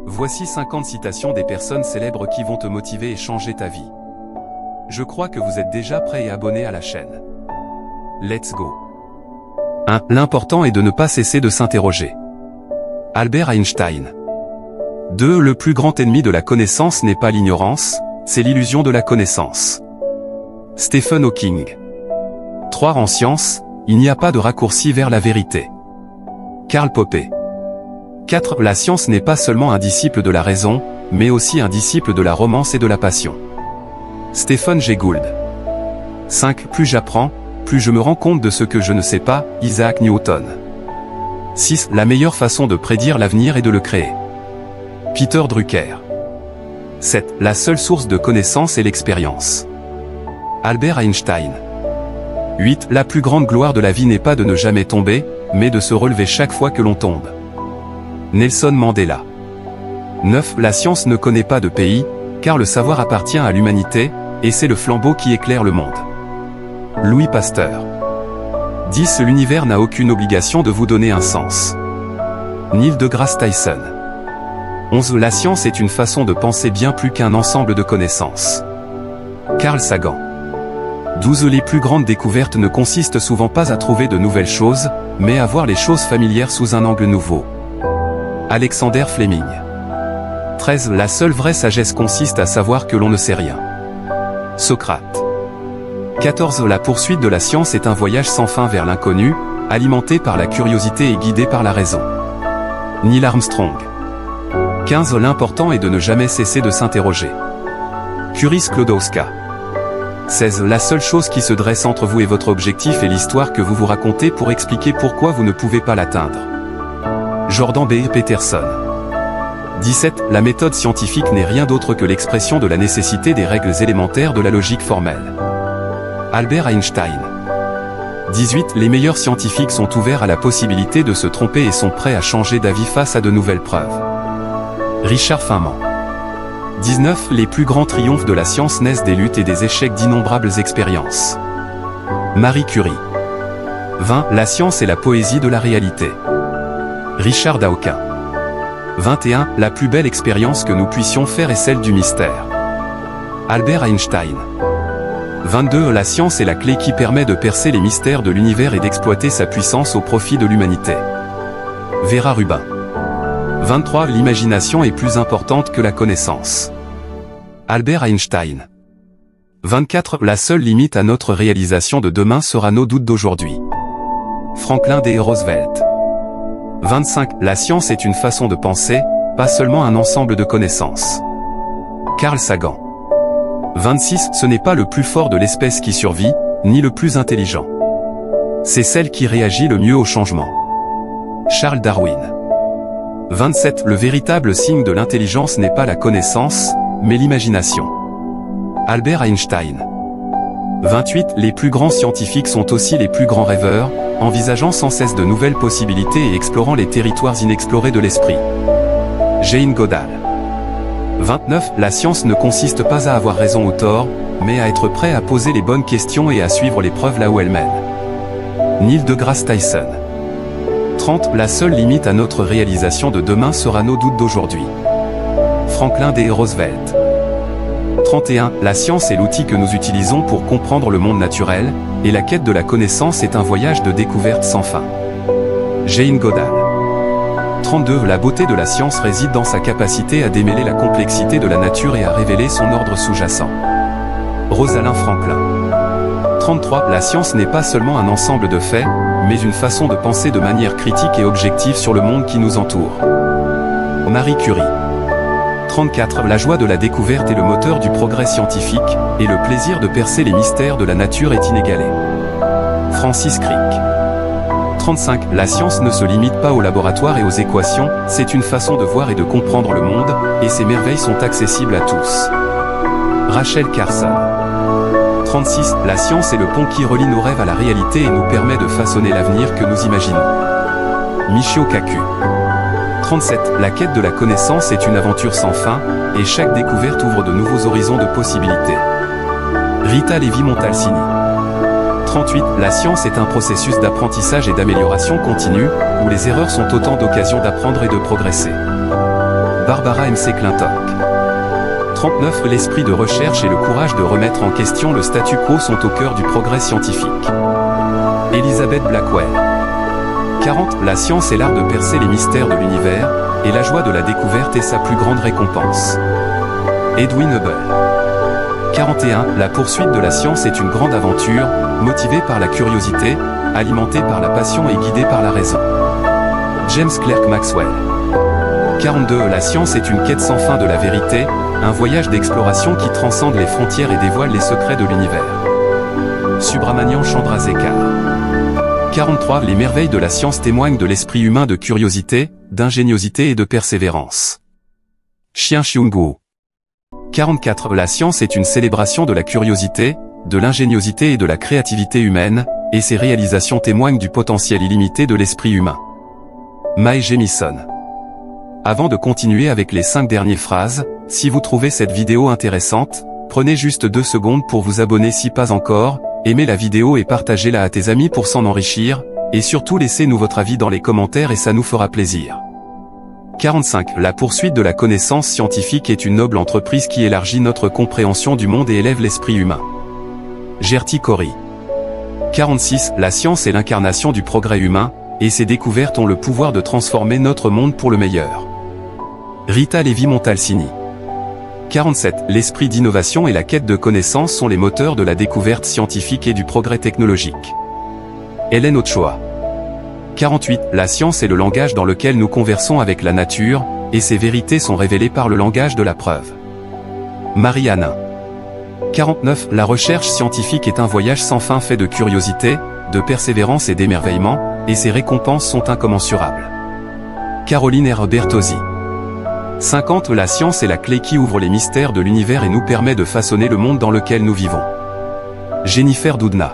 Voici 50 citations des personnes célèbres qui vont te motiver et changer ta vie. Je crois que vous êtes déjà prêts et abonnés à la chaîne. Let's go. 1. L'important est de ne pas cesser de s'interroger. Albert Einstein. 2. Le plus grand ennemi de la connaissance n'est pas l'ignorance, c'est l'illusion de la connaissance. Stephen Hawking. 3. En science, il n'y a pas de raccourci vers la vérité. Karl Popper. 4. La science n'est pas seulement un disciple de la raison, mais aussi un disciple de la romance et de la passion. Stephen Jay Gould. 5. Plus j'apprends, plus je me rends compte de ce que je ne sais pas, Isaac Newton. 6. La meilleure façon de prédire l'avenir est de le créer. Peter Drucker. 7. La seule source de connaissance est l'expérience. Albert Einstein. 8. La plus grande gloire de la vie n'est pas de ne jamais tomber, mais de se relever chaque fois que l'on tombe. Nelson Mandela. 9. La science ne connaît pas de pays, car le savoir appartient à l'humanité, et c'est le flambeau qui éclaire le monde. Louis Pasteur. 10. L'univers n'a aucune obligation de vous donner un sens. Neil deGrasse Tyson. 11. La science est une façon de penser bien plus qu'un ensemble de connaissances. Carl Sagan. 12. Les plus grandes découvertes ne consistent souvent pas à trouver de nouvelles choses, mais à voir les choses familières sous un angle nouveau. Alexander Fleming. 13. La seule vraie sagesse consiste à savoir que l'on ne sait rien. Socrate. 14. La poursuite de la science est un voyage sans fin vers l'inconnu, alimenté par la curiosité et guidé par la raison. Neil Armstrong. 15. L'important est de ne jamais cesser de s'interroger. Curie Sklodowska. 16. La seule chose qui se dresse entre vous et votre objectif est l'histoire que vous vous racontez pour expliquer pourquoi vous ne pouvez pas l'atteindre. Jordan B. Peterson. 17. La méthode scientifique n'est rien d'autre que l'expression de la nécessité des règles élémentaires de la logique formelle. Albert Einstein. 18. Les meilleurs scientifiques sont ouverts à la possibilité de se tromper et sont prêts à changer d'avis face à de nouvelles preuves. Richard Feynman. 19. Les plus grands triomphes de la science naissent des luttes et des échecs d'innombrables expériences. Marie Curie. 20. La science est la poésie de la réalité. Richard Dawkins. 21. La plus belle expérience que nous puissions faire est celle du mystère. Albert Einstein. 22. La science est la clé qui permet de percer les mystères de l'univers et d'exploiter sa puissance au profit de l'humanité. Vera Rubin. 23. L'imagination est plus importante que la connaissance. Albert Einstein. 24. La seule limite à notre réalisation de demain sera nos doutes d'aujourd'hui. Franklin D. Roosevelt. 25. La science est une façon de penser, pas seulement un ensemble de connaissances. Carl Sagan. 26. Ce n'est pas le plus fort de l'espèce qui survit, ni le plus intelligent. C'est celle qui réagit le mieux au changement. Charles Darwin. 27. Le véritable signe de l'intelligence n'est pas la connaissance, mais l'imagination. Albert Einstein. 28. Les plus grands scientifiques sont aussi les plus grands rêveurs, envisageant sans cesse de nouvelles possibilités et explorant les territoires inexplorés de l'esprit. Jane Goodall. 29. La science ne consiste pas à avoir raison ou tort, mais à être prêt à poser les bonnes questions et à suivre les preuves là où elles mènent. Neil deGrasse Tyson. 30. La seule limite à notre réalisation de demain sera nos doutes d'aujourd'hui. Franklin D. Roosevelt. 31. La science est l'outil que nous utilisons pour comprendre le monde naturel, et la quête de la connaissance est un voyage de découverte sans fin. Jane Goodall. 32. La beauté de la science réside dans sa capacité à démêler la complexité de la nature et à révéler son ordre sous-jacent. Rosalind Franklin. 33. La science n'est pas seulement un ensemble de faits, mais une façon de penser de manière critique et objective sur le monde qui nous entoure. Marie Curie. 34. La joie de la découverte est le moteur du progrès scientifique, et le plaisir de percer les mystères de la nature est inégalé. Francis Crick. 35. La science ne se limite pas au laboratoire et aux équations, c'est une façon de voir et de comprendre le monde, et ses merveilles sont accessibles à tous. Rachel Carson. 36. La science est le pont qui relie nos rêves à la réalité et nous permet de façonner l'avenir que nous imaginons. Michio Kaku. 37. La quête de la connaissance est une aventure sans fin, et chaque découverte ouvre de nouveaux horizons de possibilités. Rita Levi-Montalcini. 38. La science est un processus d'apprentissage et d'amélioration continue, où les erreurs sont autant d'occasions d'apprendre et de progresser. Barbara MC Clintock. 39. L'esprit de recherche et le courage de remettre en question le statu quo sont au cœur du progrès scientifique. Elizabeth Blackwell. 40. La science est l'art de percer les mystères de l'univers, et la joie de la découverte est sa plus grande récompense. Edwin Hubble. 41. La poursuite de la science est une grande aventure, motivée par la curiosité, alimentée par la passion et guidée par la raison. James Clerk Maxwell. 42. La science est une quête sans fin de la vérité, un voyage d'exploration qui transcende les frontières et dévoile les secrets de l'univers. Subramanian Chandrasekhar. 43. Les merveilles de la science témoignent de l'esprit humain de curiosité, d'ingéniosité et de persévérance. Xian-Xiong Guo. 44. La science est une célébration de la curiosité, de l'ingéniosité et de la créativité humaine, et ses réalisations témoignent du potentiel illimité de l'esprit humain. Mae Jemison. Avant de continuer avec les 5 dernières phrases, si vous trouvez cette vidéo intéressante, prenez juste 2 secondes pour vous abonner si pas encore, aimez la vidéo et partagez-la à tes amis pour s'en enrichir, et surtout laissez-nous votre avis dans les commentaires et ça nous fera plaisir. 45. La poursuite de la connaissance scientifique est une noble entreprise qui élargit notre compréhension du monde et élève l'esprit humain. Gerty Cori. 46. La science est l'incarnation du progrès humain, et ses découvertes ont le pouvoir de transformer notre monde pour le meilleur. Rita Levi-Montalcini. 47. L'esprit d'innovation et la quête de connaissances sont les moteurs de la découverte scientifique et du progrès technologique. Hélène Ochoa. 48. La science est le langage dans lequel nous conversons avec la nature, et ses vérités sont révélées par le langage de la preuve. Marie Hanin. 49. La recherche scientifique est un voyage sans fin fait de curiosité, de persévérance et d'émerveillement, et ses récompenses sont incommensurables. Caroline R. Bertozzi. 50. La science est la clé qui ouvre les mystères de l'univers et nous permet de façonner le monde dans lequel nous vivons. Jennifer Doudna.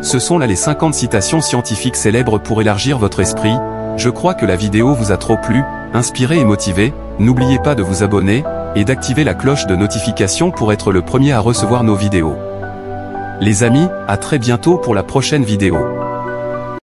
Ce sont là les 50 citations scientifiques célèbres pour élargir votre esprit. Je crois que la vidéo vous a trop plu, inspiré et motivé. N'oubliez pas de vous abonner, et d'activer la cloche de notification pour être le premier à recevoir nos vidéos. Les amis, à très bientôt pour la prochaine vidéo.